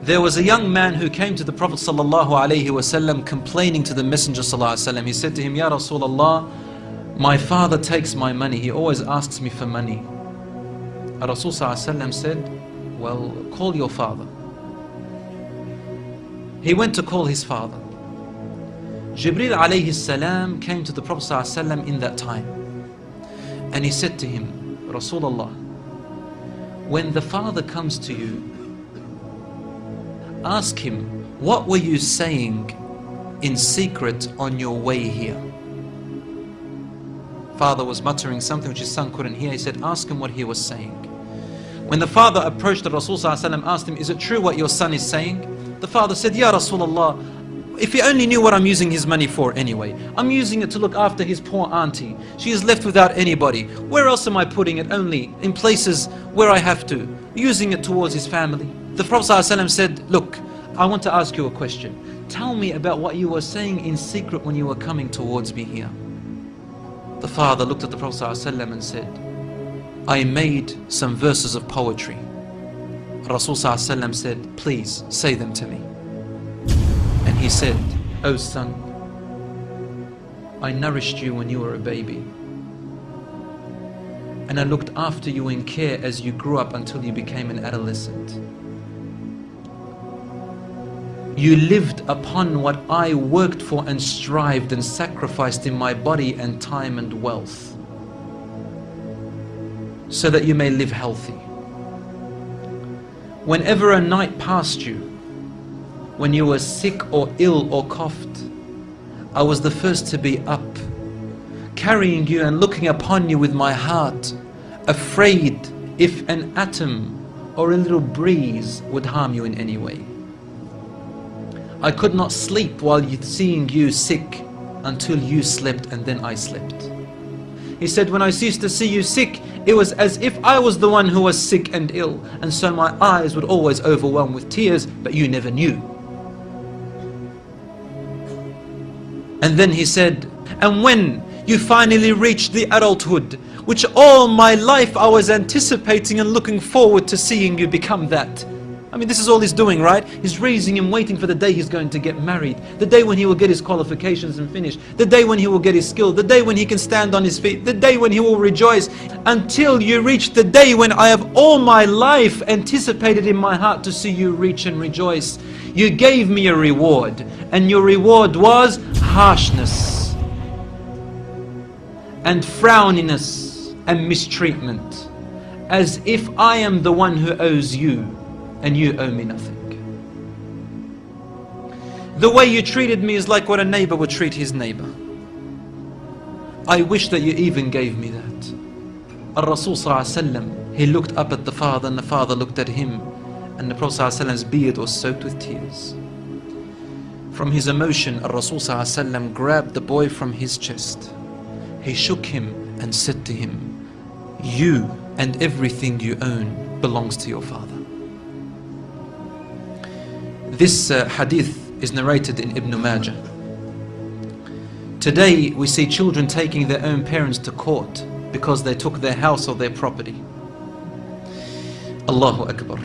There was a young man who came to the Prophet ﷺ complaining to the Messenger ﷺ. He said to him, Ya Rasulullah, my father takes my money. He always asks me for money. Rasul ﷺ said, well, call your father. He went to call his father. Jibreel alayhi salam came to the Prophet ﷺ in that time. And he said to him, Rasulullah, when the father comes to you, ask him, what were you saying in secret on your way here? Father was muttering something which his son couldn't hear. He said, ask him what he was saying. When the father approached the Rasul ﷺ, asked him, is it true what your son is saying? The father said, Ya Rasulullah, if he only knew what I'm using his money for anyway. I'm using it to look after his poor auntie. She is left without anybody. Where else am I putting it? Only in places where I have to. Using it towards his family. The Prophet ﷺ said, look, I want to ask you a question. Tell me about what you were saying in secret when you were coming towards me here. The father looked at the Prophet ﷺ and said, I made some verses of poetry. Rasul ﷺ said, please say them to me. And he said, oh son, I nourished you when you were a baby. And I looked after you in care as you grew up until you became an adolescent. You lived upon what I worked for and strived and sacrificed in my body and time and wealth, so that you may live healthy. Whenever a night passed you, when you were sick or ill or coughed, I was the first to be up, carrying you and looking upon you with my heart, afraid if an atom or a little breeze would harm you in any way. I could not sleep while seeing you sick until you slept, and then I slept. He said, when I ceased to see you sick, it was as if I was the one who was sick and ill, and so my eyes would always overwhelm with tears, but you never knew. And then he said, and when you finally reached the adulthood, which all my life I was anticipating and looking forward to seeing you become that. I mean, this is all he's doing, right? He's raising him, waiting for the day he's going to get married, the day when he will get his qualifications and finish, the day when he will get his skill, the day when he can stand on his feet, the day when he will rejoice, until you reach the day when I have all my life anticipated in my heart to see you reach and rejoice. You gave me a reward, and your reward was harshness and frowniness and mistreatment, as if I am the one who owes you and you owe me nothing. The way you treated me is like what a neighbor would treat his neighbor. I wish that you even gave me that. Al-Rasul ﷺ, he looked up at the father, and the father looked at him, and the Prophet ﷺ's beard was soaked with tears. From his emotion, Al-Rasul ﷺ grabbed the boy from his chest. He shook him and said to him, you and everything you own belongs to your father. This hadith is narrated in Ibn Majah. Today we see children taking their own parents to court because they took their house or their property. Allahu Akbar.